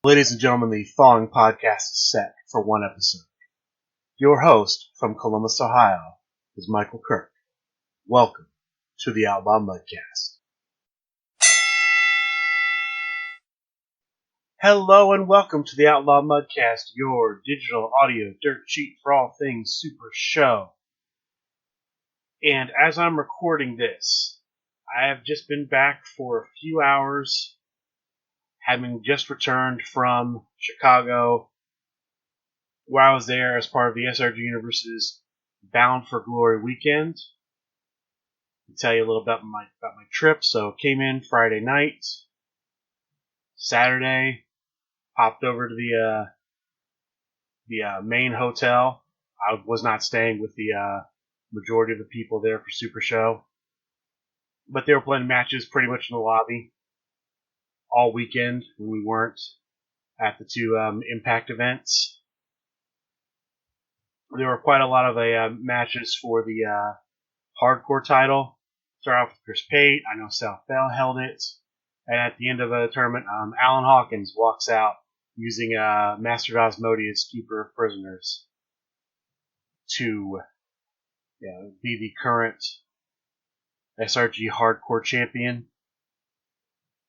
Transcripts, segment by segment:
Ladies and gentlemen, the following podcast is set for one episode. Your host from Columbus, Ohio, is Michael Kirk. Welcome to the Outlaw Mudcast. Hello and welcome to the Outlaw Mudcast, your digital audio dirt sheet for all things Supershow. And as I'm recording this, I have just been back for a few hours, having just returned from Chicago, where I was there as part of the SRG Universe's Bound for Glory weekend. I'll tell you a little about my trip. So came in Friday night, Saturday, popped over to the main hotel. I was not staying with the majority of the people there for Supershow, but they were playing matches pretty much in the lobby all weekend when we weren't at the two Impact events. There were quite a lot of matches for the hardcore title. Started off with Chris Pate. I know South Bell held it. And at the end of the tournament, Alan Hawkins walks out using Master of Asmodeus, Keeper of Prisoners, to be the current SRG Hardcore Champion.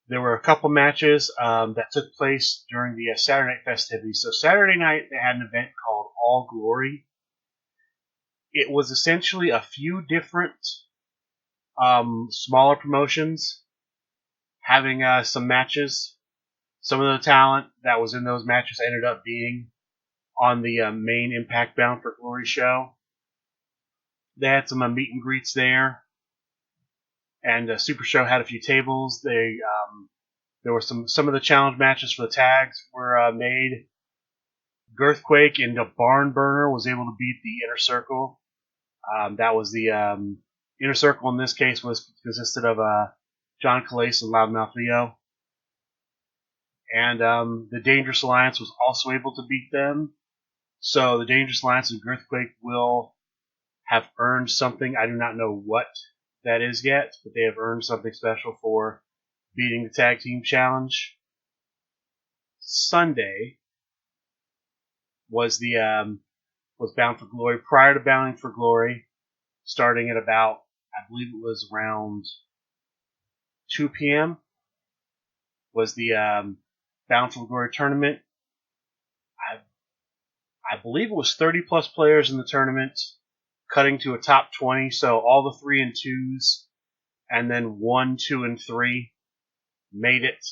There were a couple matches that took place during the Saturday night festivities. So Saturday night, they had an event called All Glory. It was essentially a few different smaller promotions having some matches. Some of the talent that was in those matches ended up being on the main Impact Bound for Glory show. They had some meet and greets there, and Supershow had a few tables. There were some of the challenge matches for the tags were made. Girthquake and the Barn Burner was able to beat the Inner Circle. That was the Inner Circle in this case consisted of John Calais and Loudmouth Leo. And the Dangerous Alliance was also able to beat them. So the Dangerous Alliance and Girthquake will have earned something. I do not know what that is yet, but they have earned something special for beating the Tag Team Challenge. Sunday was Bound for Glory. Prior to Bounding for Glory, starting at about, I believe it was around 2 p.m., was the Bound for Glory tournament. I believe it was 30 plus players in the tournament, cutting to a top 20. So all the 3 and 2s, and then 1, 2, and 3 made it.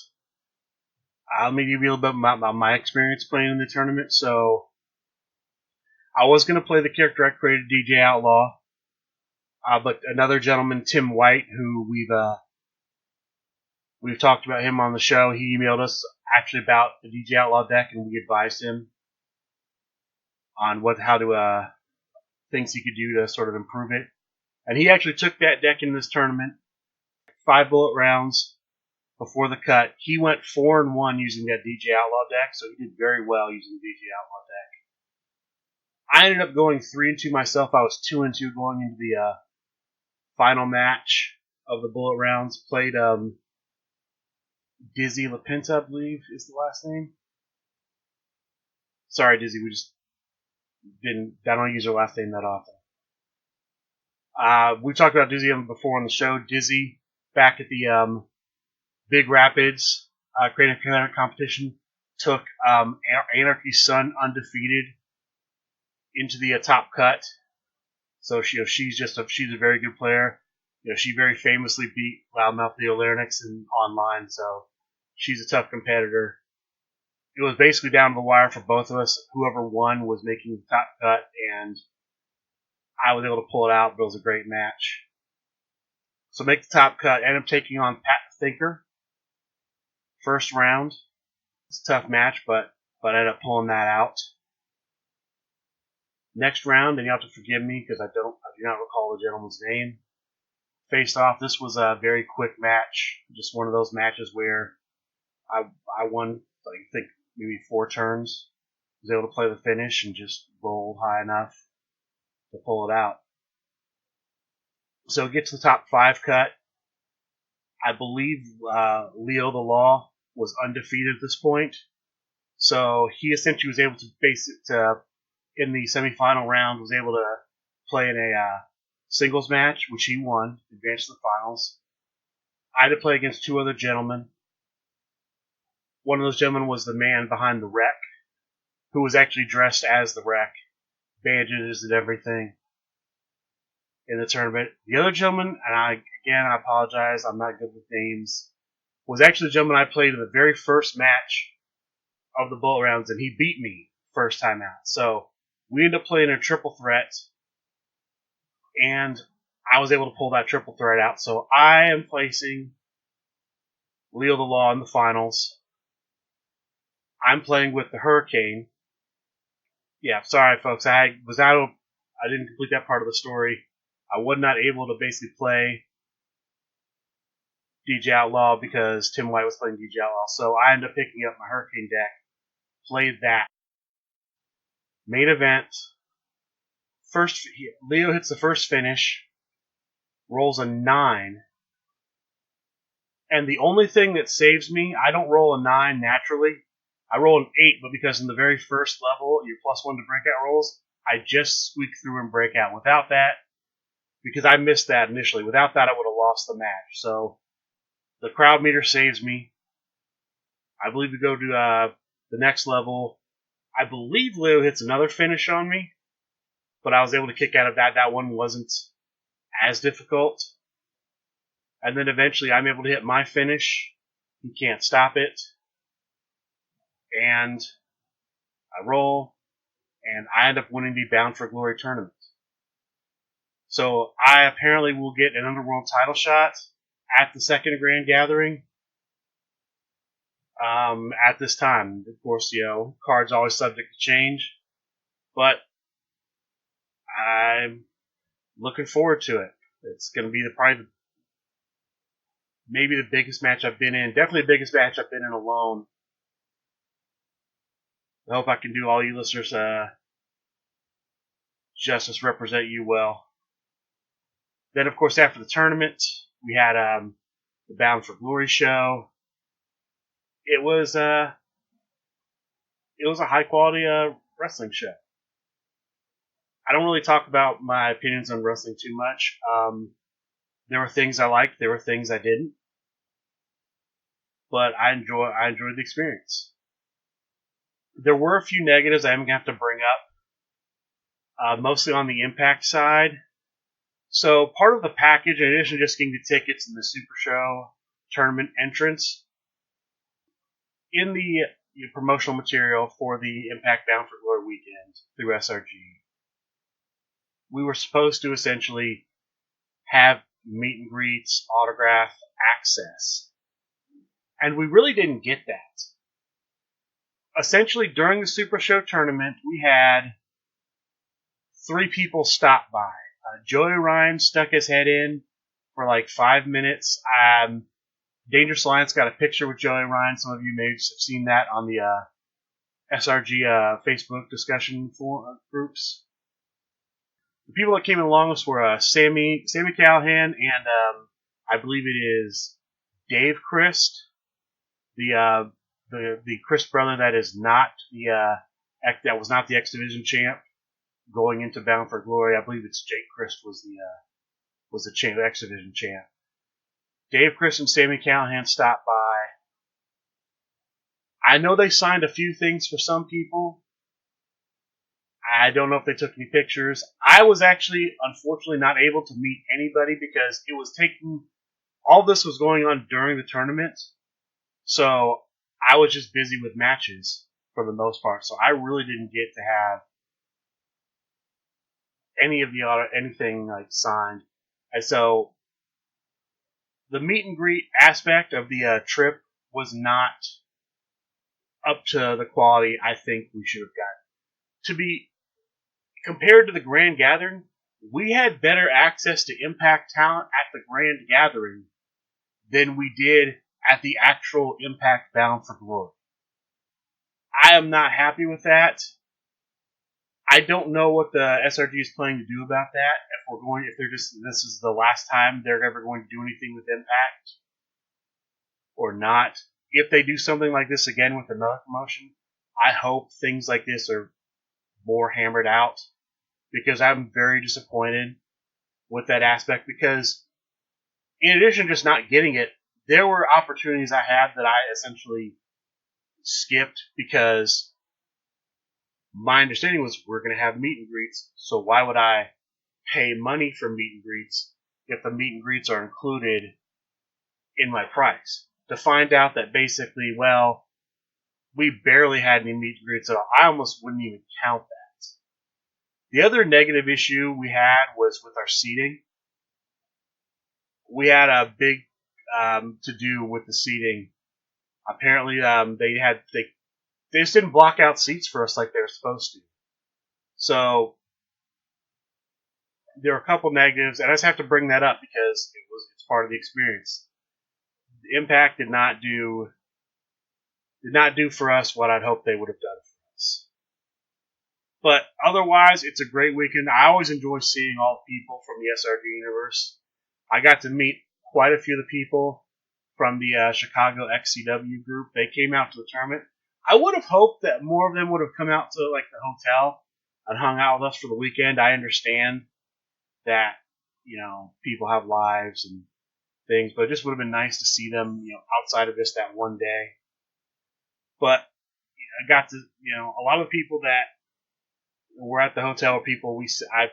Let me give you a little bit about my experience playing in the tournament. So I was going to play the character I created, DJ Outlaw, but another gentleman, Tim White, who we've talked about him on the show, he emailed us actually about the DJ Outlaw deck, and we advised him on things he could do to sort of improve it. And he actually took that deck in this tournament, 5 bullet rounds before the cut. He went 4-1 using that DJ Outlaw deck, so he did very well using the DJ Outlaw deck. I ended up going 3-2 myself. I was 2-2 going into the final match of the bullet rounds. Played Dizzy LaPinta, I believe is the last name. Sorry, Dizzy, I don't use her last name that often. We talked about Dizzy before on the show. Dizzy, back at the Big Rapids Creative Competition, took Anarchy's Son undefeated into the top cut. So she's a very good player. She very famously beat Loudmouth Leo Larynx online, so she's a tough competitor. It was basically down to the wire for both of us. Whoever won was making the top cut, and I was able to pull it out, but it was a great match. So make the top cut. Ended up taking on Pat the Thinker. First round. It's a tough match, but I ended up pulling that out. Next round, and you have to forgive me because I do not recall the gentleman's name. Faced off. This was a very quick match. Just one of those matches where I won, I think, maybe 4 turns. Was able to play the finish and just rolled high enough to pull it out. So get to the top 5 cut. I believe Leo the Law was undefeated at this point. So he essentially was able to face it in the semifinal round, was able to play in a singles match, which he won, advanced to the finals. I had to play against two other gentlemen. One of those gentlemen was the man behind the wreck, who was actually dressed as the wreck, bandages and everything in the tournament. The other gentleman, and I apologize, I'm not good with names, was actually the gentleman I played in the very first match of the bullet rounds, and he beat me first time out. So we ended up playing a triple threat, and I was able to pull that triple threat out. So I am placing Leo the Law in the finals. I'm playing with the Hurricane. Yeah, sorry folks, I didn't complete that part of the story. I was not able to basically play DJ Outlaw because Tim White was playing DJ Outlaw. So I ended up picking up my Hurricane deck, played that. Main event. First, Leo hits the first finish, rolls a 9. And the only thing that saves me, I don't roll a 9 naturally. I roll an 8, but because in the very first level, you're +1 to breakout rolls, I just squeak through and break out. Without that, because I missed that initially, without that I would have lost the match. So the crowd meter saves me. I believe we go to the next level. I believe Leo hits another finish on me, but I was able to kick out of that. That one wasn't as difficult. And then eventually I'm able to hit my finish. He can't stop it. And I roll, and I end up winning the Bound for Glory tournament. So I apparently will get an Underworld title shot at the second Grand Gathering at this time. Of course, cards always subject to change, but I'm looking forward to it. It's going to be maybe the biggest match I've been in. Definitely the biggest match I've been in alone. I hope I can do all you listeners justice, represent you well. Then, of course, after the tournament, we had the Bound for Glory show. It was a high quality wrestling show. I don't really talk about my opinions on wrestling too much. There were things I liked, there were things I didn't, but I enjoyed the experience. There were a few negatives I'm gonna have to bring up, mostly on the Impact side. So part of the package, in addition to just getting the tickets and the Supershow tournament entrance, in the promotional material for the Impact Bound for Glory weekend through SRG, we were supposed to essentially have meet and greets, autograph access. And we really didn't get that. Essentially, during the Supershow tournament, we had 3 people stop by. Joey Ryan stuck his head in for like 5 minutes. Dangerous Alliance got a picture with Joey Ryan. Some of you may have seen that on the SRG Facebook discussion groups. The people that came in longest were Sammy Callahan and I believe it is Dave Christ, the Christ brother that is not that was not the X Division champ going into Bound for Glory. I believe it's Jake Christ was the champ, X Division champ. Dave Christ and Sammy Callahan stopped by. I know they signed a few things for some people. I don't know if they took any pictures. I was actually, unfortunately, not able to meet anybody because it was all this was going on during the tournament. So I was just busy with matches for the most part. So I really didn't get to have anything like signed. And so the meet and greet aspect of the trip was not up to the quality I think we should have gotten. To be compared to the Grand Gathering, we had better access to Impact talent at the Grand Gathering than we did at the actual Impact Bound for Glory. I am not happy with that. I don't know what the SRG is planning to do about that. This is the last time they're ever going to do anything with Impact, or not. If they do something like this again with another promotion, I hope things like this are more hammered out, because I'm very disappointed with that aspect, because in addition to just not getting it, there were opportunities I had that I essentially skipped because my understanding was we're going to have meet and greets, so why would I pay money for meet and greets if the meet and greets are included in my price? To find out that basically, well, we barely had any meet and greets at all. I almost wouldn't even count that. The other negative issue we had was with our seating. We had a big to do with the seating. Apparently, they just didn't block out seats for us like they were supposed to. So there were a couple negatives, and I just have to bring that up because it's part of the experience. The Impact did not do for us what I'd hoped they would have done for us. But otherwise, it's a great weekend. I always enjoy seeing all the people from the SRG Universe. I got to meet quite a few of the people from the Chicago XCW group. They came out to the tournament. I would have hoped that more of them would have come out to like the hotel and hung out with us for the weekend. I understand that, people have lives and things, but it just would have been nice to see them, outside of just that one day. But I got to, a lot of the people that were at the hotel are people I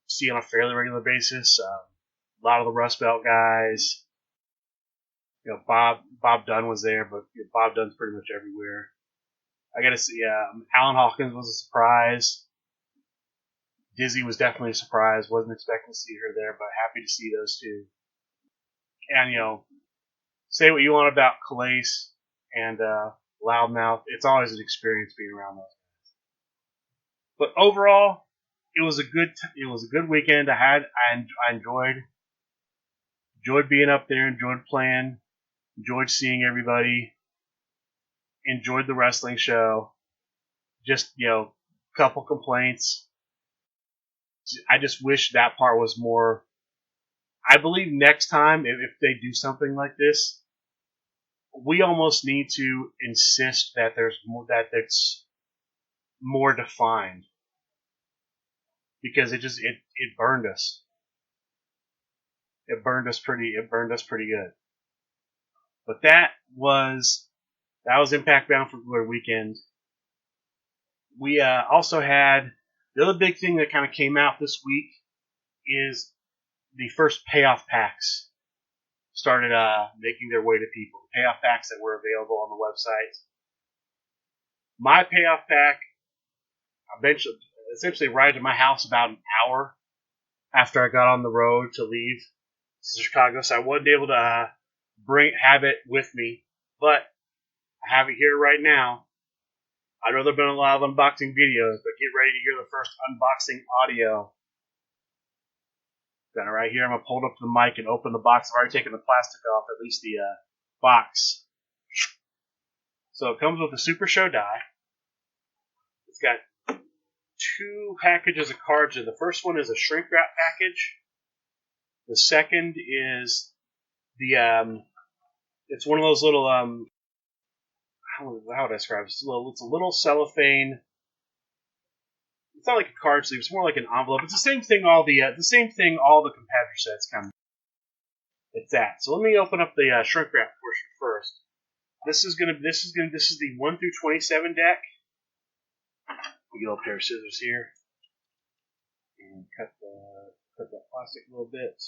see on a fairly regular basis. A lot of the Rust Belt guys. Bob Dunn was there, but Bob Dunn's pretty much everywhere. I got to see Alan Hawkins was a surprise. Dizzy was definitely a surprise. Wasn't expecting to see her there, but happy to see those two. And, say what you want about Calais and Loudmouth. It's always an experience being around those guys. But overall, it was a good weekend. I enjoyed being up there, enjoyed playing, enjoyed seeing everybody, enjoyed the wrestling show. Just, couple complaints. I just wish that part was more. I believe next time, if they do something like this, we almost need to insist that it's more defined, because it burned us. It burned us pretty good. But that was Impact Bound for Glory weekend. We also had the other big thing that kind of came out this week is the first Payoff Packs started making their way to people. The Payoff Packs that were available on the website. My Payoff Pack essentially arrived at my house about an hour after I got on the road to leave to Chicago, so I wasn't able to have it with me, but I have it here right now. I know there have been a lot of unboxing videos, but get ready to hear the first unboxing audio. Got it right here. I'm going to pull it up to the mic and open the box. I've already taken the plastic off, at least the box. So it comes with a Supershow die. It's got 2 packages of cards. The first one is a shrink wrap package. The second is it's one of those little how would I describe it? It's a little cellophane. It's not like a card sleeve. It's more like an envelope. It's the same thing. All the competitor sets come. It's that. So let me open up the shrink wrap portion first. This is the 1 through 27 deck. We get a pair of scissors here and cut that plastic a little bit.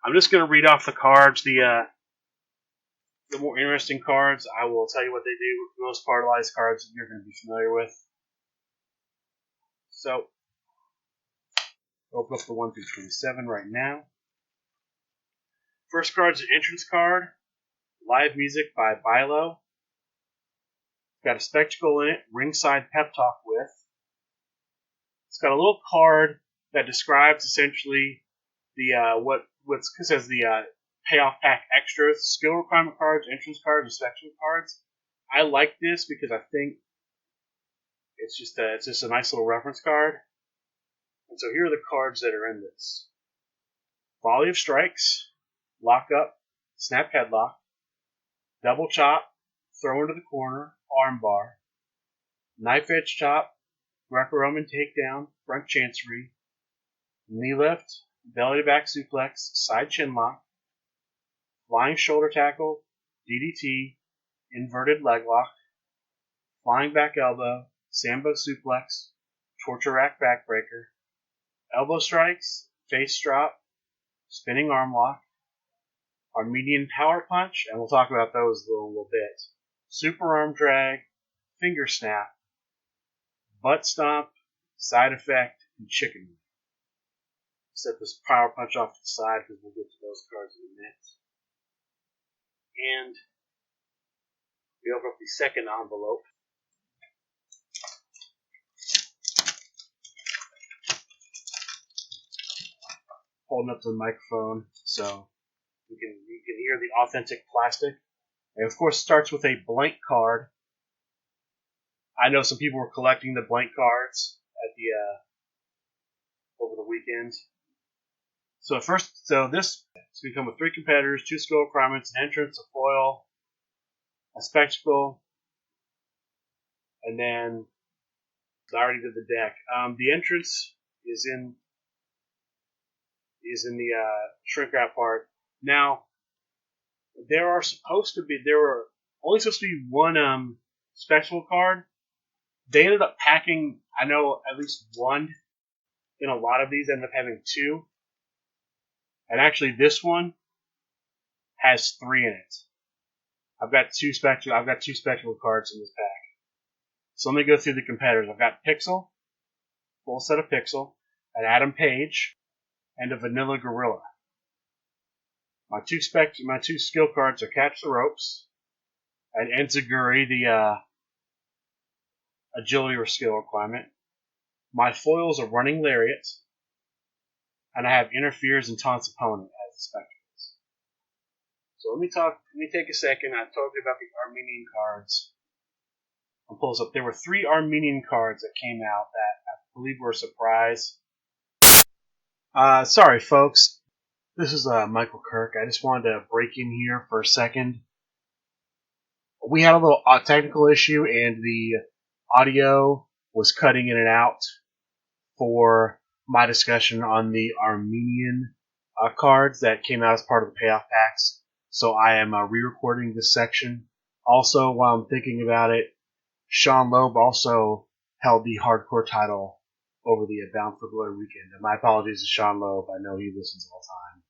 I'm just going to read off the cards. The more interesting cards, I will tell you what they do. For the most part, a lot of these cards you're going to be familiar with. So, open up the 1 through 27 right now. First card is an entrance card. Live music by Bilo. It's got a spectacle in it. Ringside pep talk with. It's got a little card that describes essentially it says the Payoff Pack extras, skill requirement cards, entrance cards, and section cards. I like this because I think it's just a nice little reference card. And so here are the cards that are in this: Volley of Strikes, Lock Up, Snap Headlock, double chop, throw into the corner, armbar, knife edge chop, Greco-Roman takedown, front chancery, knee lift, belly to back suplex, side chin lock, flying shoulder tackle, DDT, inverted leg lock, flying back elbow, Sambo suplex, torture rack backbreaker, elbow strikes, face drop, spinning arm lock, Armenian power punch, and we'll talk about those in a little bit, super arm drag, finger snap, butt stomp, side effect, and chicken wing. Set this power punch off to the side because we'll get to those cards in a minute. And we open up the second envelope. Holding up to the microphone so you can hear the authentic plastic. And of course, it starts with a blank card. I know some people were collecting the blank cards at the over the weekend. So this is going to come with 3 competitors, 2 skill requirements, an entrance, a foil, a spectacle, and then I already did the deck. The entrance is in the shrink wrap part. Now there were only supposed to be 1 spectacle card. They ended up packing, I know, at least 1. In a lot of these, ended up having 2. And actually, this one has 3 in it. I've got two spectacle cards in this pack. So let me go through the competitors. I've got Pixel, full set of Pixel, an Adam Page, and a Vanilla Gorilla. My two skill cards are Catch the Ropes, and Enziguri, the agility or skill requirement. My foils are Running Lariat, and I have Interferes and Taunts Opponent as the spectacles. So let me take a second. I told you about the Armenian cards. I'll pull this up. There were 3 Armenian cards that came out that I believe were a surprise. Sorry, folks. This is Michael Kirk. I just wanted to break in here for a second. We had a little technical issue, and the audio was cutting in and out for my discussion on the Armenian cards that came out as part of the Payoff Packs. So I am re-recording this section. Also, while I'm thinking about it, Sean Loeb also held the hardcore title over the Bound for Glory weekend. And my apologies to Sean Loeb. I know he listens all the time.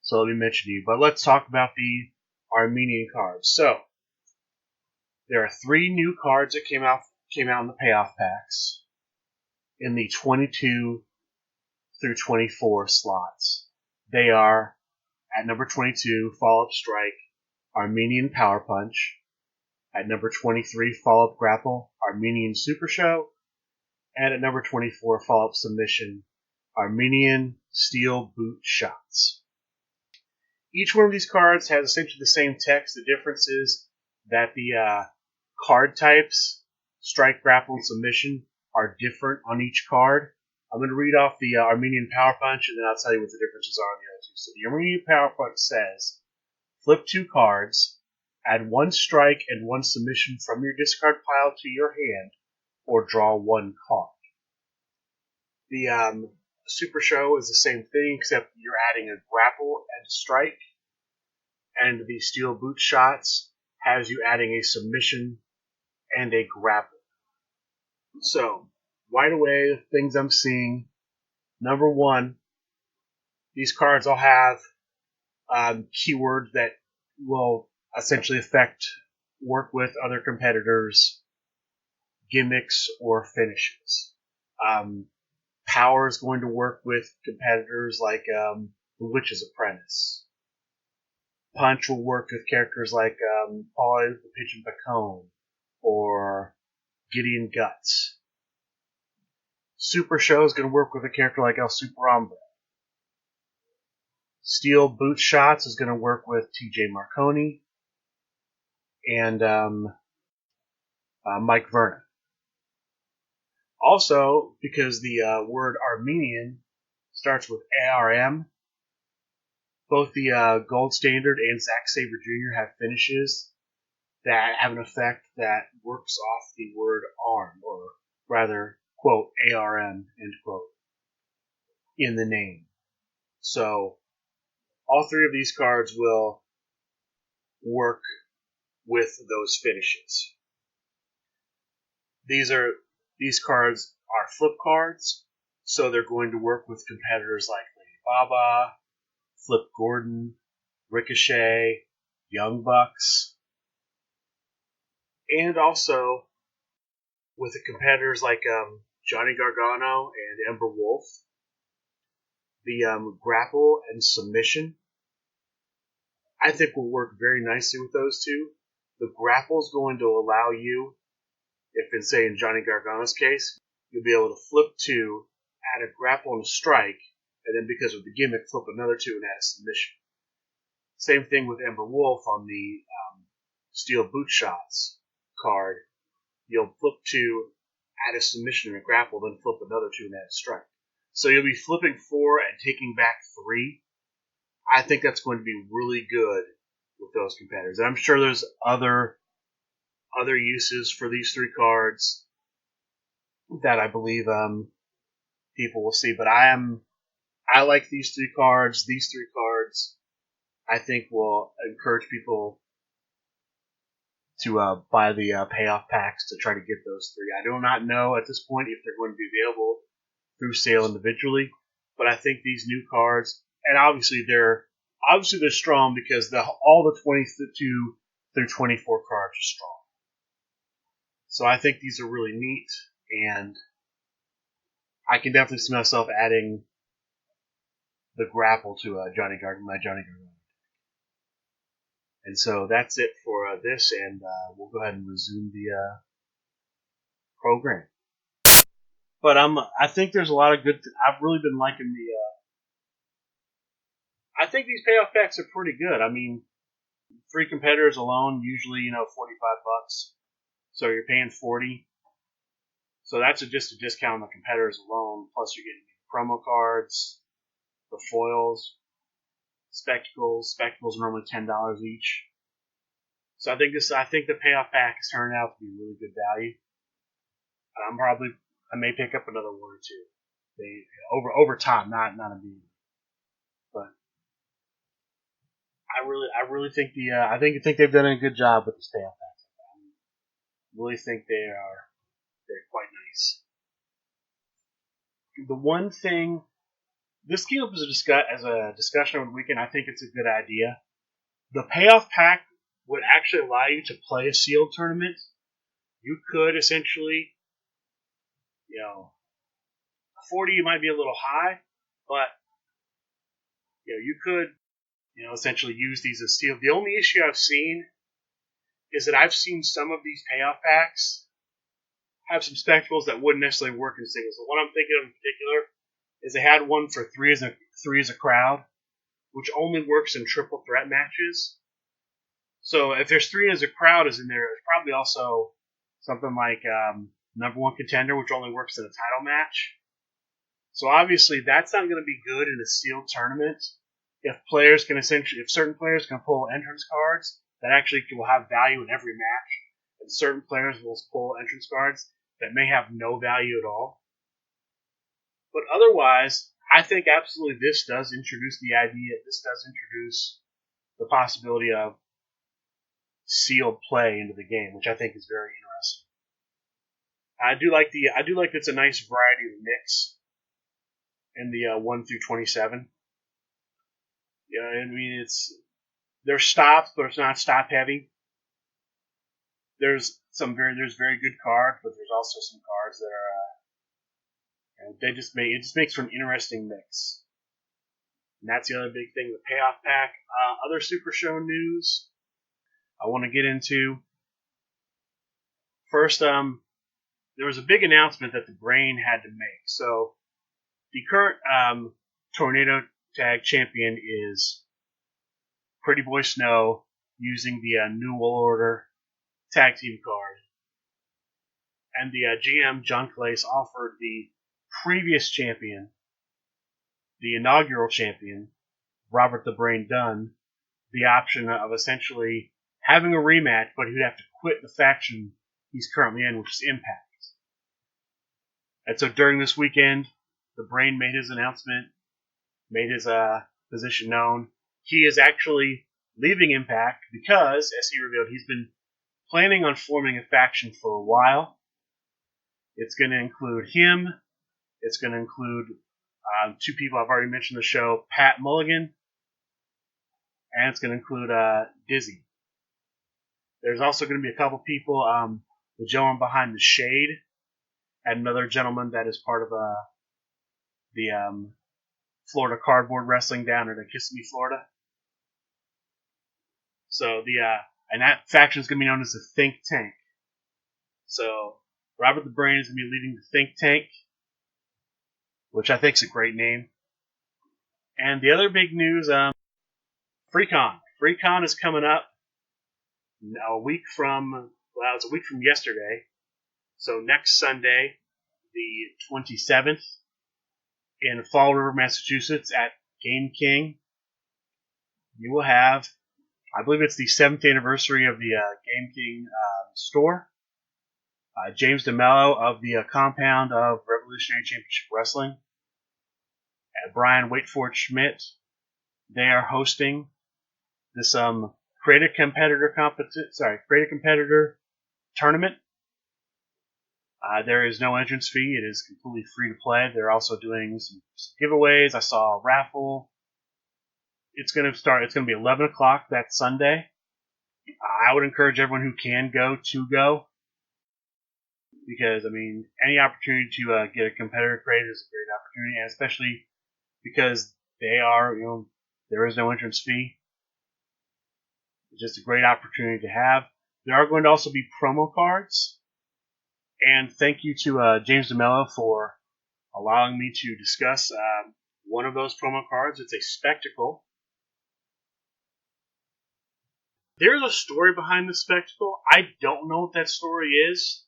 So let me mention you. But let's talk about the Armenian cards. So there are 3 new cards that came out in the Payoff Packs in the 22 through 24 slots. They are, at number 22, Follow-Up Strike, Armenian Power Punch. At number 23, Follow-Up Grapple, Armenian Supershow. And at number 24, Follow-Up Submission, Armenian Steel Boot Shots. Each one of these cards has essentially the same text. The difference is that the card types, Strike, Grapple, and Submission, are different on each card. I'm going to read off the Armenian Power Punch, and then I'll tell you what the differences are on the other 2. So the Armenian Power Punch says, flip 2 cards, add 1 strike and 1 submission from your discard pile to your hand, or draw 1 card. The Super Show is the same thing, except you're adding a grapple and a strike, and the Steel Boot Shots has you adding a submission and a grapple. So, right away, the things I'm seeing. Number 1, these cards all have keywords that will essentially work with other competitors, gimmicks, or finishes. Power is going to work with competitors like The Witch's Apprentice. Punch will work with characters like Polly the Pigeon Bacone or Gideon Guts. Super Show is going to work with a character like El Super Hombre. Steel Boot Shots is going to work with TJ Marconi and Mike Vernon. Also, because the word Armenian starts with ARM, Both the Gold Standard and Zack Sabre Jr. have finishes that have an effect that works off the word arm, or rather, quote, ARM, end quote, in the name. So, all three of these cards will work with those finishes. These cards are flip cards, so they're going to work with competitors like Lady Baba, Flip Gordon, Ricochet, Young Bucks, and also with the competitors like Johnny Gargano and Ember Wolf. The grapple and submission, I think, will work very nicely with those two. The grapple is going to allow you, if in, say, in Johnny Gargano's case, you'll be able to flip two, add a grapple and a strike, and then because of the gimmick, flip another two and add a submission. Same thing with Ember Wolf on the Steel Boot Shots card. You'll flip two, add a submission and a grapple, then flip another two and add a strike. So you'll be flipping four and taking back three. I think that's going to be really good with those competitors. And I'm sure there's other uses for these three cards that I believe people will see. But I like these three cards. These three cards, I think, will encourage people to buy the payoff packs to try to get those three. I do not know at this point if they're going to be available through sale individually, but I think these new cards, and obviously they're strong because all the 22 through 24 cards are strong. So I think these are really neat, and I can definitely see myself adding the grapple to my Johnny Gargano. And so that's it for this, and we'll go ahead and resume the program. But I think there's a lot of good. I've really been liking I think these payoff packs are pretty good. I mean, 3 competitors alone, usually, $45. So you're paying $40. So that's just a discount on the competitors alone. Plus you're getting promo cards, the foils, spectacles. Spectacles are normally $10 each. So I think the payoff pack has turned out to be really good value. I may pick up another one or two. Over time, not immediately. But I really think I think they've done a good job with this payoff pack. I really think they're quite nice. The one thing, this came up as a discussion over the weekend. I think it's a good idea. The payoff pack would actually allow you to play a sealed tournament. You could essentially, 40 might be a little high, but you could, essentially use these as sealed. The only issue I've seen is that I've seen some of these payoff packs have some spectacles that wouldn't necessarily work in singles. The one I'm thinking of in particular is they had one for three as a crowd, which only works in triple threat matches. So if there's 3 as a crowd is in there, there's probably also something like number 1 contender, which only works in a title match. So obviously that's not going to be good in a sealed tournament. If certain players can pull entrance cards that actually will have value in every match, and certain players will pull entrance cards that may have no value at all. But otherwise, I think absolutely this does introduce the possibility of sealed play into the game, which I think is very interesting. I do like it's a nice variety of mix in the 1 through 27. I mean, they're stopped, but it's not stop heavy. There's very good cards, but there's also some cards that are it just makes for an interesting mix. And that's the other big thing, the payoff pack. Other Supershow news I want to get into. First, there was a big announcement that the Brain had to make. So the current Tornado Tag Champion is Pretty Boy Snow using the New World Order Tag Team card. And the GM, John Calais, offered the previous champion, the inaugural champion, Robert the Brain Dunn the option of essentially having a rematch, but he'd have to quit the faction he's currently in, which is Impact. And so during this weekend, the Brain made his announcement, made his position known. He is actually leaving Impact because, as he revealed, he's been planning on forming a faction for a while. It's going to include him. It's going to include two people I've already mentioned in the show, Pat Mulligan, and it's going to include Dizzy. There's also going to be a couple people, the gentleman behind the Shade, and another gentleman that is part of the Florida Cardboard Wrestling down at Kissimmee, Florida. So and that faction is going to be known as the Think Tank. So Robert the Brain is going to be leading the Think Tank, which I think is a great name. And the other big news, FREECON. FREECON is coming up a week from yesterday. So next Sunday, the 27th, in Fall River, Massachusetts, at Game King, you will have, I believe it's the 7th anniversary of the Game King store. James DeMello of the compound of Revolutionary Championship Wrestling, and Brian Waitford Schmidt, they are hosting this create a competitor tournament. There is no entrance fee. It is completely free to play. They're also doing some giveaways. I saw a raffle. It's going to be 11 o'clock that Sunday. I would encourage everyone who can go to go. Because, I mean, any opportunity to get a competitor created is a great opportunity. And especially because there is no entrance fee. It's just a great opportunity to have. There are going to also be promo cards. And thank you to James DeMello for allowing me to discuss one of those promo cards. It's a spectacle. There's a story behind the spectacle. I don't know what that story is.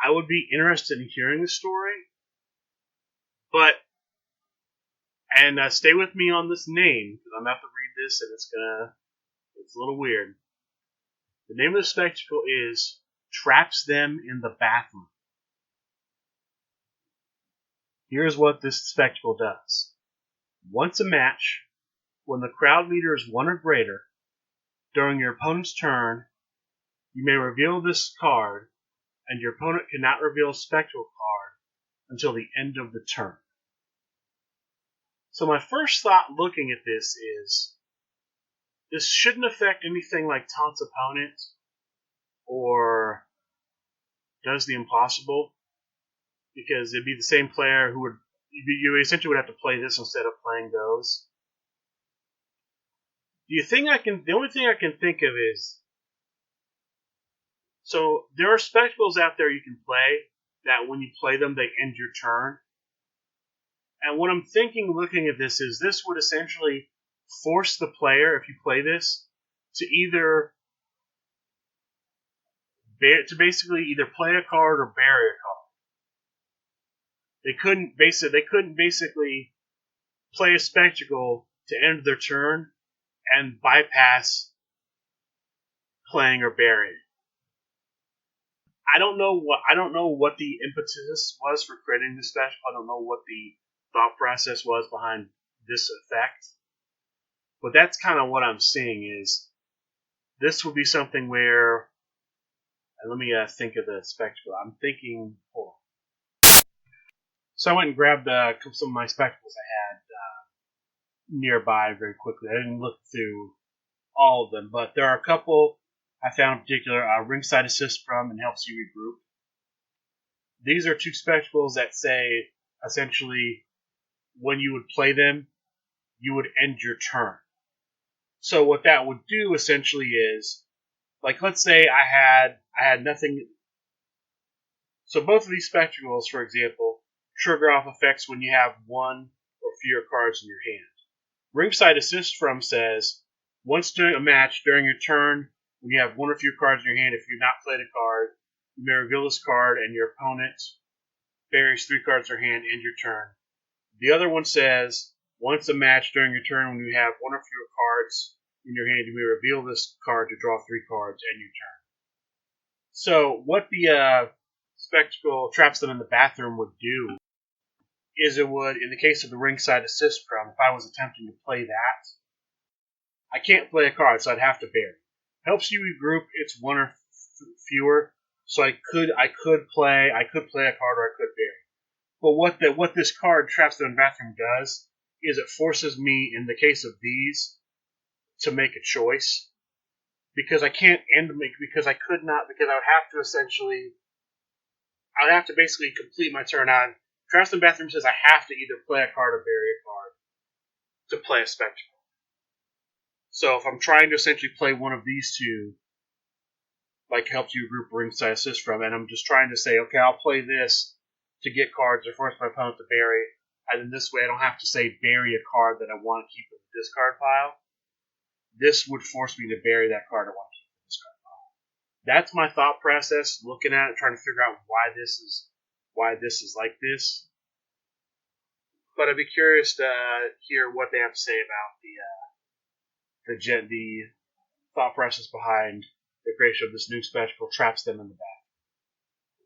I would be interested in hearing the story. And stay with me on this name, because I'm going to have to read this, and it's a little weird. The name of the spectacle is Traps Them in the Bathroom. Here's what this spectacle does. Once a match, when the crowd leader is 1 or greater, during your opponent's turn, you may reveal this card, and your opponent cannot reveal a spectacle card until the end of the turn. So my first thought looking at this is, this shouldn't affect anything like taunts opponent or does the impossible, because it'd be the same player who you essentially would have to play this instead of playing those. The only thing I can think of is, so there are spectacles out there you can play that when you play them, they end your turn. And what I'm thinking looking at this is, this would essentially force the player, if you play this, to basically either play a card or bury a card. They couldn't basically play a spectacle to end their turn and bypass playing or burying. I don't know what the impetus was for creating this spectacle. I don't know what the thought process was behind this effect. But that's kind of what I'm seeing is, this would be something where, let me think of the spectacle. I'm thinking, hold on. So I went and grabbed some of my spectacles I had nearby very quickly. I didn't look through all of them, but there are a couple I found in particular. Ringside Assist from, and helps you regroup. These are two spectacles that say, essentially, when you would play them, you would end your turn. So what that would do essentially is, like, let's say I had nothing. So both of these spectacles, for example, trigger off effects when you have one or fewer cards in your hand. Ringside Assist from says, once during a match, during your turn, when you have one or fewer cards in your hand, if you've not played a card, you may reveal this card and your opponent buries 3 cards in their hand, end your turn. The other one says, Once a match during your turn, when you have one or fewer cards in your hand, you may reveal this card to draw 3 cards and your turn. So what the Spectacle Traps Them in the Bathroom would do is it would, in the case of the ringside assist from, if I was attempting to play that, I can't play a card, so I'd have to bury. Helps you regroup. It's one or fewer, so I could play a card or I could bury. But what this card Traps Them in the Bathroom does is it forces me, in the case of these, to make a choice. Because I can't because I would have to essentially, I would have to basically complete my turn on. Traps Them in the Bathroom says I have to either play a card or bury a card to play a Spectacle. So if I'm trying to essentially play one of these two, like helps you group ringside assist from, and I'm just trying to say, okay, I'll play this to get cards or force my opponent to bury, and then this way I don't have to say bury a card that I want to keep in the discard pile. This would force me to bury that card I want to keep in the discard pile. That's my thought process, looking at it, trying to figure out why this is like this. But I'd be curious to hear what they have to say about the thought process behind the creation of this new Spectacle Traps Them in the Back.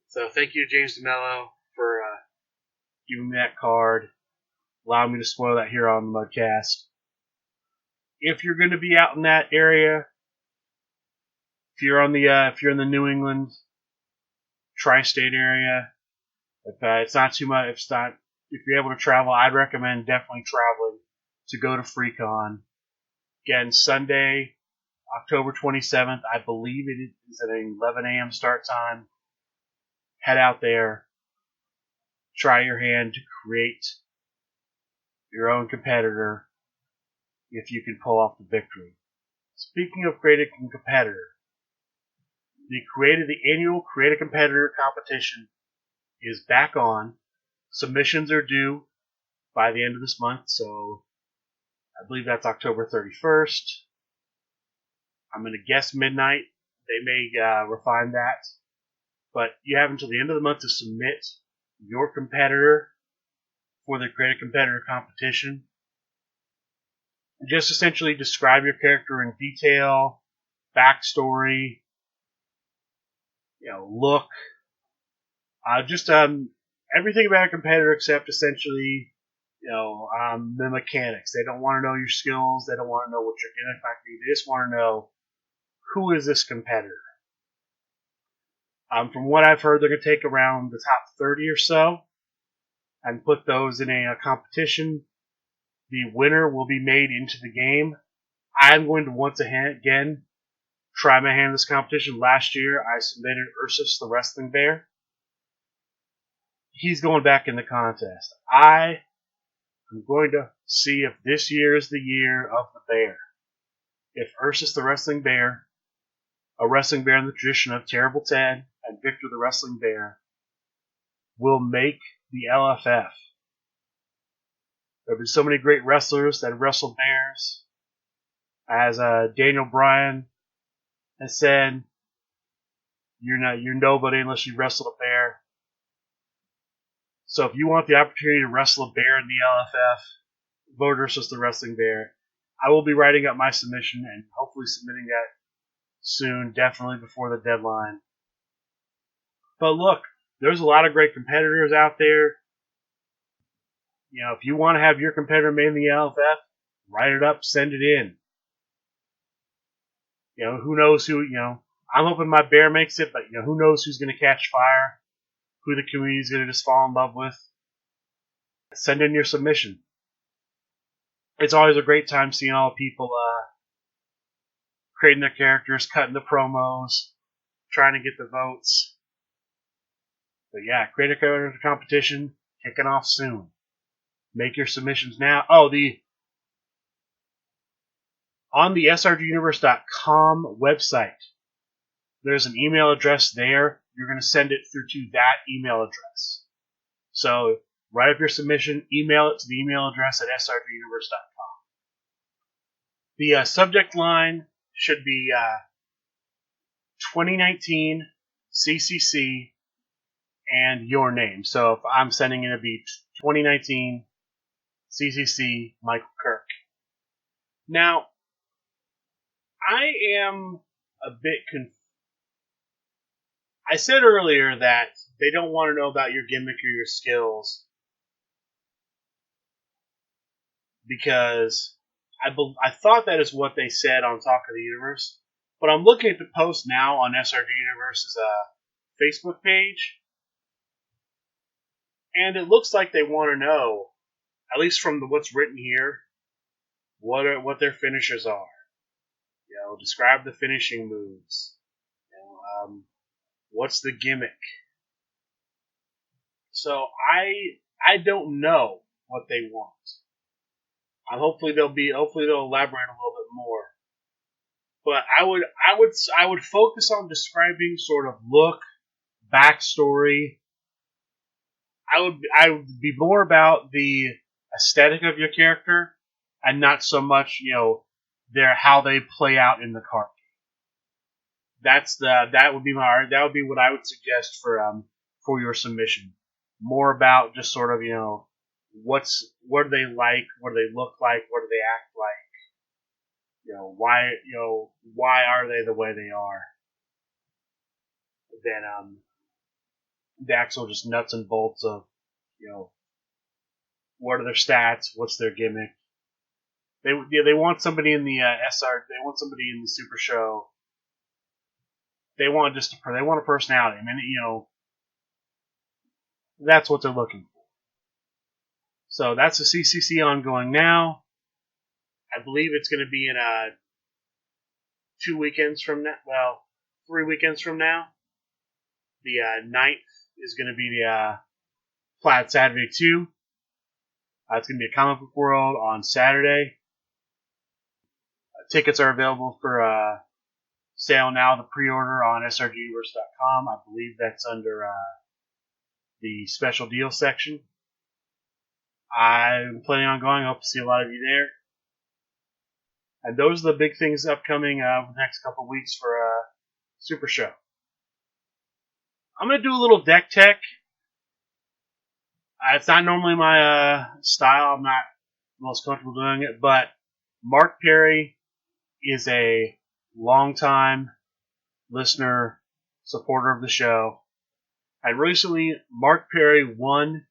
So thank you to James DeMello for giving me that card, allowing me to spoil that here on the Mudcast. If you're going to be out in that area, if you're in the New England tri-state area, if it's not too much, if you're able to travel, I'd recommend definitely traveling to go to FREECON. Again, Sunday, October 27th, I believe it is at an 11 a.m. start time. Head out there, try your hand to create your own competitor if you can pull off the victory. Speaking of creating a competitor, the annual Create a Competitor competition is back on. Submissions are due by the end of this month, so I believe that's October 31st. I'm going to guess midnight. They may refine that. But you have until the end of the month to submit your competitor for the Create a Competitor competition. Just essentially describe your character in detail, backstory, look, just everything about a competitor except essentially, the mechanics. They don't want to know your skills. They don't want to know what your gimmick might be. They just want to know, who is this competitor? From what I've heard, they're going to take around the top 30 or so and put those in a competition. The winner will be made into the game. I'm going to once again try my hand in this competition. Last year, I submitted Ursus the Wrestling Bear. He's going back in the contest. I am going to see if this year is the year of the bear. If Ursus the Wrestling Bear, a wrestling bear in the tradition of Terrible Ted and Victor the Wrestling Bear, will make the LFF. There have been so many great wrestlers that have wrestled bears. As Daniel Bryan has said, you're nobody unless you wrestled a bear. So if you want the opportunity to wrestle a bear in the LFF, vote Ursus the Wrestling Bear. I will be writing up my submission and hopefully submitting that soon, definitely before the deadline. But look, there's a lot of great competitors out there. If you want to have your competitor made in the LFF, write it up, send it in. Who knows who, I'm hoping my bear makes it, but who knows who's going to catch fire, who the community is going to just fall in love with. Send in your submission. It's always a great time seeing all the people creating their characters, cutting the promos, trying to get the votes. But yeah, Create a Competitor competition kicking off soon. Make your submissions now. On the SRGUniverse.com website, there's an email address there. You're going to send it through to that email address. So write up your submission, email it to the email address at SRGUniverse.com. The subject line should be 2019 CCC and your name. So if I'm sending it, it'd be 2019 CCC Michael Kirk. Now, I am a bit confused. I said earlier that they don't want to know about your gimmick or your skills because I thought that is what they said on Talk of the Universe. But I'm looking at the post now on SRG Universe's Facebook page, and it looks like they want to know, at least from what's written here, what their finishers are. Describe the finishing moves. What's the gimmick? So I don't know what they want. Hopefully they'll elaborate a little bit more. But I would focus on describing sort of look, backstory. I would be more about the aesthetic of your character and not so much, how they play out in the card game. That would be what I would suggest for your submission. More about just sort of, what do they like, what do they look like, what do they act like, why are they the way they are, than the actual just nuts and bolts of, what are their stats, what's their gimmick. They want somebody in the they want somebody in the Supershow. They want a personality. I mean, that's what they're looking for. So that's the CCC ongoing now. I believe it's going to be in 2 weekends from now. Well, 3 weekends from now. The 9th is going to be the Flat Saturday 2. It's going to be a comic book world on Saturday. Tickets are available for sale now. The pre-order on SRGUniverse.com. I believe that's under the special deal section. I'm planning on going. I hope to see a lot of you there. And those are the big things upcoming over the next couple of weeks for Supershow. I'm going to do a little deck tech. It's not normally my style. I'm not the most comfortable doing it. But Mark Perry is a longtime listener, supporter of the show. And recently, Mark Perry won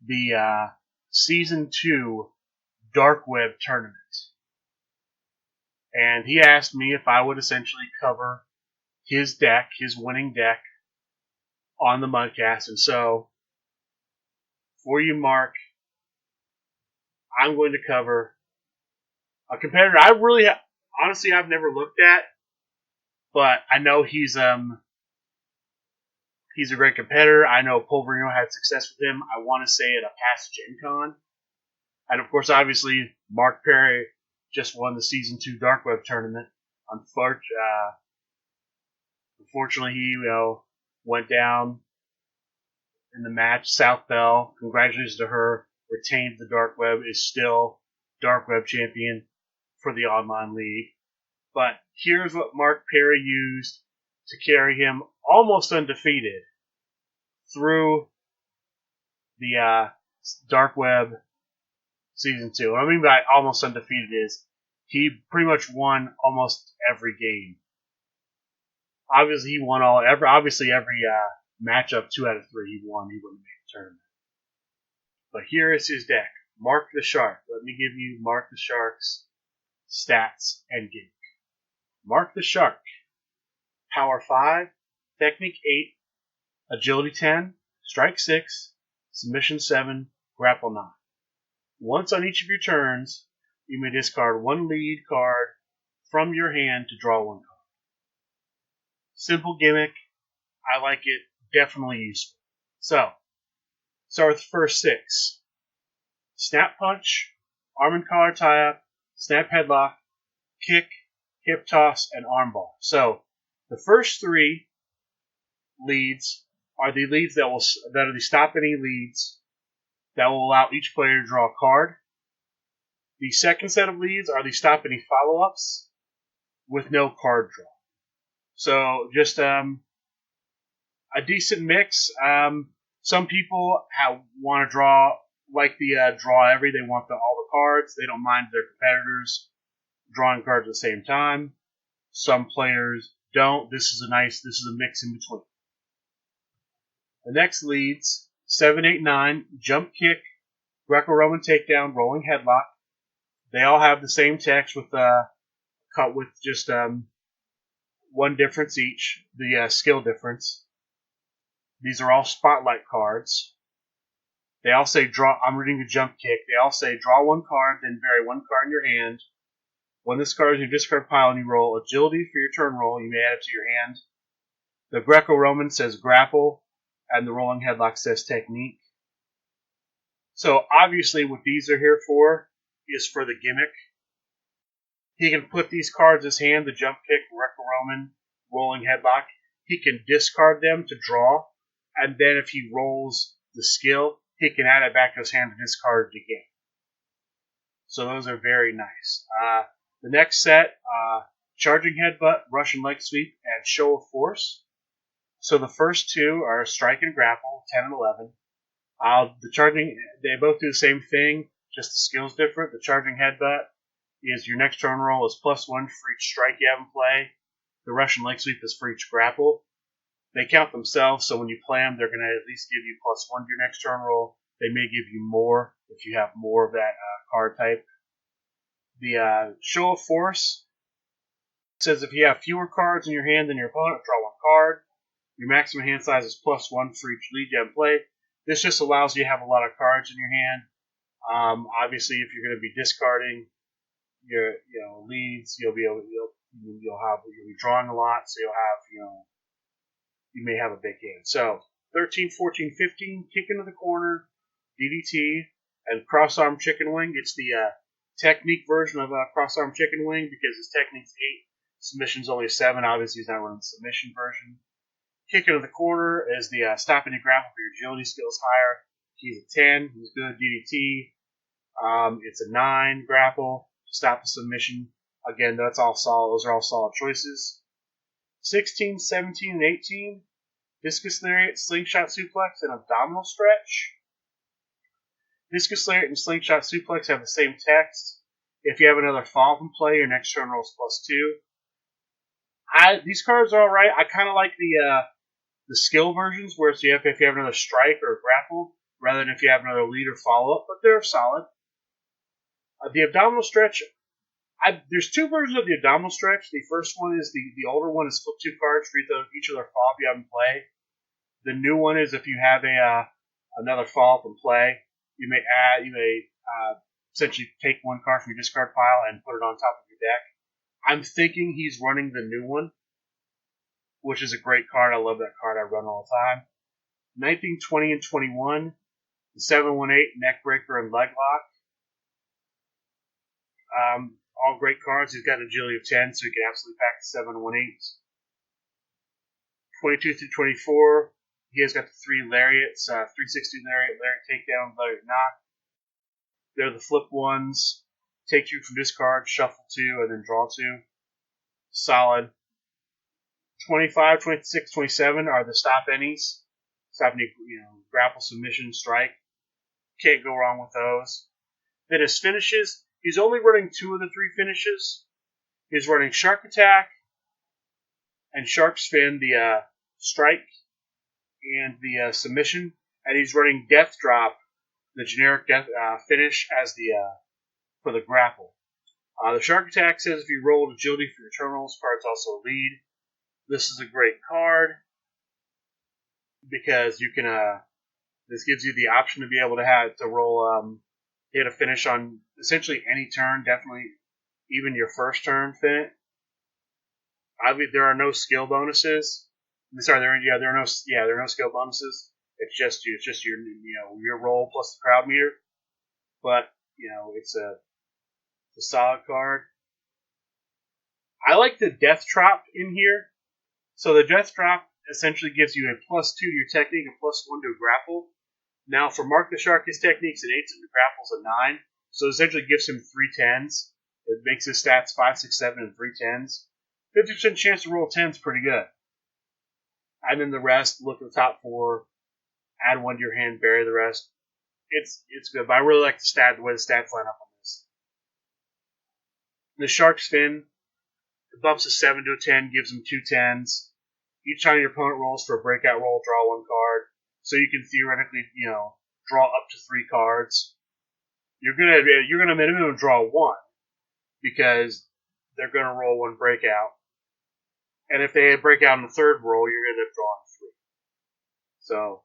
the Season 2 Dark Web Tournament. And he asked me if I would essentially cover his deck, his winning deck, on the Mudcast. And so, for you, Mark, I'm going to cover a competitor honestly, I've never looked at, but I know he's a great competitor. I know Pulverino had success with him. I want to say at a past Gen Con. And of course, obviously, Mark Perry just won the Season 2 Dark Web Tournament. Unfortunately, he went down in the match. South Bell, congratulations to her, retained the Dark Web, is still Dark Web champion for the Online League. But here's what Mark Perry used to carry him almost undefeated through the Dark Web Season 2. What I mean by almost undefeated is he pretty much won almost every game. Obviously, he won every matchup 2 out of 3 he won. He wouldn't make the tournament. But here is his deck. Mark the Shark. Let me give you Mark the Shark's stats and gimmick. Mark the Shark. Power 5, Technique 8, Agility 10, Strike 6, Submission 7, Grapple 9. Once on each of your turns, you may discard 1 lead card from your hand to draw 1 card. Simple gimmick. I like it. Definitely useful. So, start with the first 6. Snap Punch, Arm and Collar Tie-Up, Snap Headlock, Kick, Hip Toss, and Armbar. So, the first 3 leads are the leads that are the stop any leads that will allow each player to draw a card. The second set of leads are the stop any follow-ups with no card draw. So just a decent mix. Some people want to draw like the draw every. They want all the cards. They don't mind their competitors drawing cards at the same time. Some players don't. This is a mix in between. The next leads 7, 8, 9, jump kick, Greco-Roman takedown, rolling headlock. They all have the same text with cut with just one difference each, the skill difference. These are all spotlight cards. They all say draw. I'm reading the jump kick. They all say draw one card, then vary one card in your hand. When this card is in your discard pile and you roll agility for your turn roll, you may add it to your hand. The Greco-Roman says grapple, and the rolling headlock says technique. So obviously what these are here for is for the gimmick. He can put these cards in his hand, the jump kick, Greco-Roman, rolling headlock. He can discard them to draw, and then if he rolls the skill, he can add it back to his hand to discard it again. So those are very nice. The next set, charging headbutt, Russian leg sweep, and show of force. So the first two are strike and grapple, 10 and 11. The charging, they both do the same thing, just the skill's different. The charging headbutt is your next turn roll is +1 for each strike you have in play. The Russian leg sweep is for each grapple. They count themselves, so when you play them, they're going to at least give you +1 to your next turn roll. They may give you more if you have more of that card type. The show of force says if you have fewer cards in your hand than your opponent, draw one card. Your maximum hand size is +1 for each lead you have in play. This just allows you to have a lot of cards in your hand. Obviously, if you're going to be discarding your leads, you'll be drawing a lot, so you may have a big hand. So 13, 14, 15, kick into the corner, DDT, and cross-arm chicken wing. It's the technique version of cross-arm chicken wing because his technique's 8, submission's only 7. Obviously, he's not running the submission version. Kick into the corner is the stopping and grapple for your agility skills higher. He's a 10. He's good. DDT. It's a 9 grapple to stop the submission. Again, that's all solid. Those are all solid choices. 16, 17, and 18. Discus lariat, slingshot suplex, and abdominal stretch. Discus lariat and slingshot suplex have the same text. If you have another follow-up in play, your next turn roll is +2. These cards are alright. I kind of like the skill versions, where it's if you have another strike or grapple, rather than if you have another lead or follow-up, but they're solid. The abdominal stretch, there's two versions of the abdominal stretch. The first one is the older one is flip 2 cards for each of their follow-up you have in play. The new one is if you have another follow-up in play, you may essentially take one card from your discard pile and put it on top of your deck. I'm thinking he's running the new one, which is a great card. I love that card. I run all the time. 19, 20, and 21. The 718, Neckbreaker, and Leg Lock. All great cards. He's got an agility of 10, so he can absolutely pack the 718. 22 through 24. He has got the 3 lariats, 360 lariat, lariat takedown, lariat knock. They're the flip ones. Take 2 from discard, shuffle 2, and then draw 2. Solid. 25, 26, 27 are the stop any's. Stop any, grapple, submission, strike. Can't go wrong with those. Then his finishes, he's only running 2 of the 3 finishes. He's running Shark Attack and Shark Spin, the strike and the submission, and he's running Death Drop, the generic death finish, as the for the grapple. The Shark Attack says if you roll agility for your turn rolls, card's also a lead. This is a great card because you can. This gives you the option to be able to roll hit a finish on essentially any turn. Definitely, even your first turn finish. There are no skill bonuses. Sorry, there are no skill bonuses. It's just your roll plus the crowd meter. But it's a solid card. I like the Death Drop in here. So the Death Drop essentially gives you a +2 to your technique and +1 to grapple. Now for Mark the Shark, his technique's an 8 and the grapple's a 9. So essentially gives him 3 10s. It makes his stats 5, 6, 7, and 3 10s. 50% chance to roll 10's pretty good. And then the rest, look at the top 4, add 1 to your hand, bury the rest. It's good, but I really like the way the stats line up on this. The Shark Spin, it bumps a 7 to a 10, gives them 2 10s. Each time your opponent rolls for a breakout roll, draw 1 card. So you can theoretically, draw up to 3 cards. You're gonna minimum draw 1 because they're gonna roll 1 breakout. And if they break out in the third roll, you're gonna end up drawing 3. So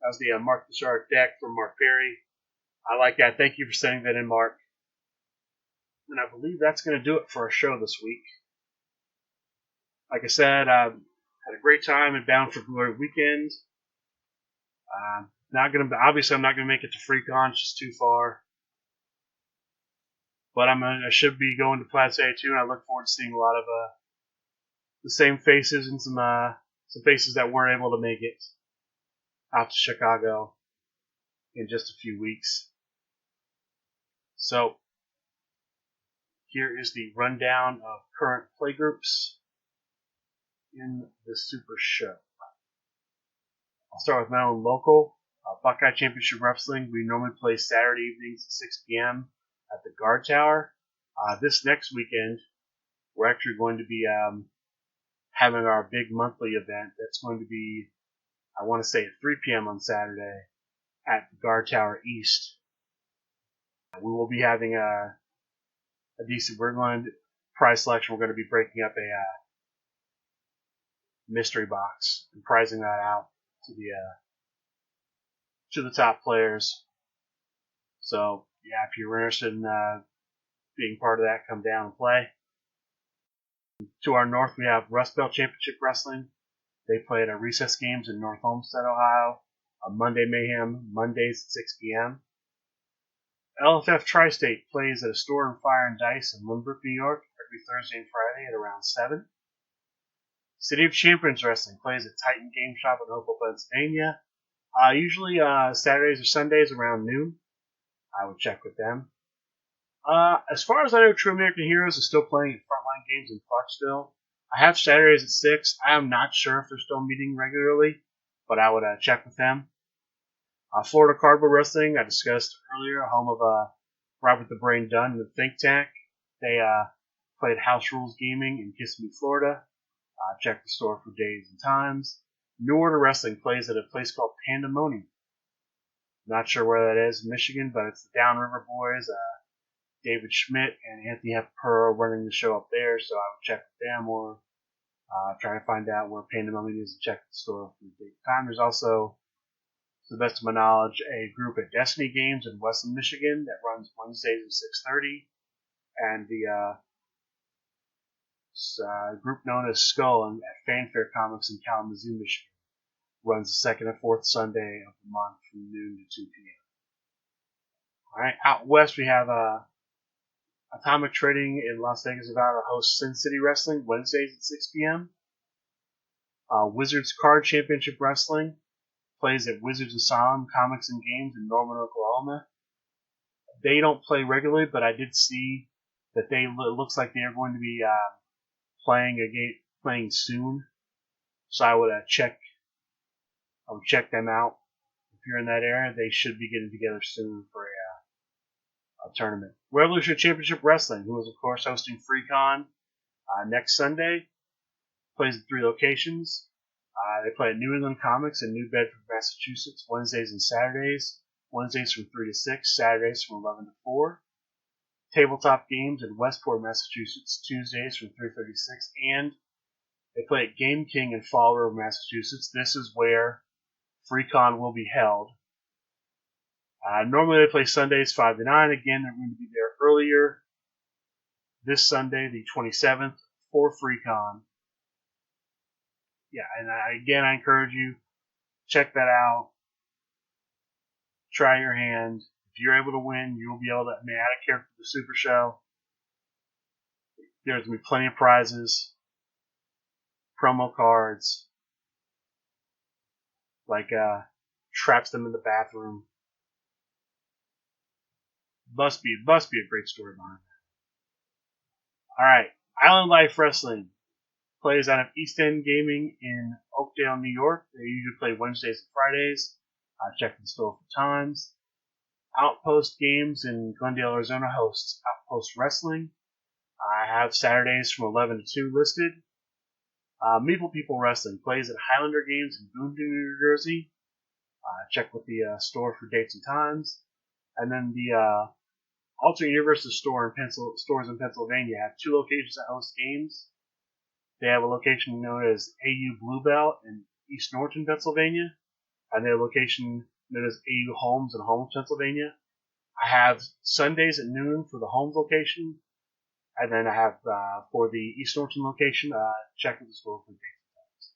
that was the Mark the Shark deck from Mark Perry. I like that. Thank you for sending that in, Mark. And I believe that's going to do it for our show this week. Like I said, I had a great time at Bound for Glory weekend. Obviously, I'm not going to make it to FREECON. It's just too far. But I should be going to Plaza too, and I look forward to seeing a lot of the same faces and some faces that weren't able to make it out to Chicago in just a few weeks. So here is the rundown of current playgroups in the Super Show. I'll start with my own local, Buckeye Championship Wrestling. We normally play Saturday evenings at 6 p.m. at the Guard Tower. This next weekend, we're actually going to be having our big monthly event. That's going to be, I want to say, at 3 p.m. on Saturday at the Guard Tower East. We will be having a decent, prize selection. We're going to be breaking up a mystery box and prizing that out to the top players. So yeah, if you're interested in being part of that, come down and play. To our north, we have Rust Belt Championship Wrestling. They play at our recess games in North Olmsted, Ohio. Monday Mayhem, Mondays at 6 p.m. LFF Tri-State plays at a Store and Fire and Dice in Lynbrook, New York, every Thursday and Friday at around 7. City of Champions Wrestling plays at Titan Game Shop in Hopewell, Pennsylvania. Usually Saturdays or Sundays around noon. I would check with them. As far as I know, True American Heroes is still playing at Frontline Games in Clarksville. I have Saturdays at 6. I am not sure if they're still meeting regularly, but I would check with them. Florida Cardboard Wrestling, I discussed earlier, home of Robert the Brain Dunn and the Think Tank. They played House Rules Gaming in Kissimmee, Florida. Check the store for days and times. New Order Wrestling plays at a place called Pandemonium. Not sure where that is in Michigan, but it's the Downriver Boys, David Schmidt and Anthony Hepburrow running the show up there, so I would check with them or try to find out where Pandemonium is and check the store for the date and time. There's also, to the best of my knowledge, a group at Destiny Games in Westland, Michigan that runs Wednesdays at 6:30, and the group known as Skull at Fanfare Comics in Kalamazoo, Michigan, runs the second and fourth Sunday of the month from noon to 2 p.m. All right, out west we have Atomic Trading in Las Vegas, Nevada hosts Sin City Wrestling Wednesdays at 6 p.m. Wizards Card Championship Wrestling plays at Wizards Asylum Comics and Games in Norman, Oklahoma. They don't play regularly, but I did see that it looks like they are going to be playing soon. So I would check them out. If you're in that area, they should be getting together soon for a tournament. Revolution Championship Wrestling, who is of course hosting FREECON next Sunday, plays at 3 locations. They play at New England Comics in New Bedford, Massachusetts, Wednesdays and Saturdays. Wednesdays from 3 to 6, Saturdays from 11 to 4. Tabletop Games in Westport, Massachusetts, Tuesdays from 3:30 to 6. And they play at Game King in Fall River, Massachusetts. This is where FREECON will be held. Normally they play Sundays 5 to 9. Again, they're going to be there earlier this Sunday, the 27th, for FREECON. Yeah, and I encourage you, check that out. Try your hand. If you're able to win, you'll be able to, I don't care for the Super Show. There's going to be plenty of prizes, promo cards, like traps them in the bathroom. Must be a great story behind that. Alright, Island Life Wrestling plays out of East End Gaming in Oakdale, New York. They usually play Wednesdays and Fridays. Check the store for times. Outpost Games in Glendale, Arizona hosts Outpost Wrestling. I have Saturdays from 11 to 2 listed. Meeple People Wrestling plays at Highlander Games in Boonton, New Jersey. Check with the store for dates and times. And then the Alternate Universe's stores in Pennsylvania have 2 locations that host games. They have a location known as AU Bluebell in East Norton, Pennsylvania, and they have a location known as AU Holmes in Holmes, Pennsylvania. I have Sundays at noon for the Holmes location, and then I have for the East Norton location, check with the store for dates and times.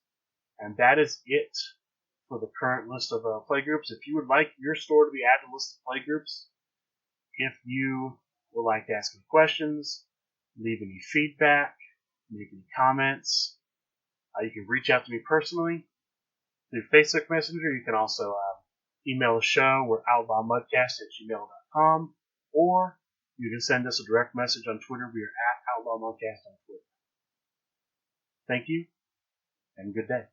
And that is it for the current list of playgroups. If you would like your store to be added to the list of playgroups, if you would like to ask any questions, leave any feedback, make any comments, you can reach out to me personally through Facebook Messenger. You can also email the show. We're outlawmudcast@gmail.com, or you can send us a direct message on Twitter. We are at Outlaw Mudcast on Twitter. Thank you, and good day.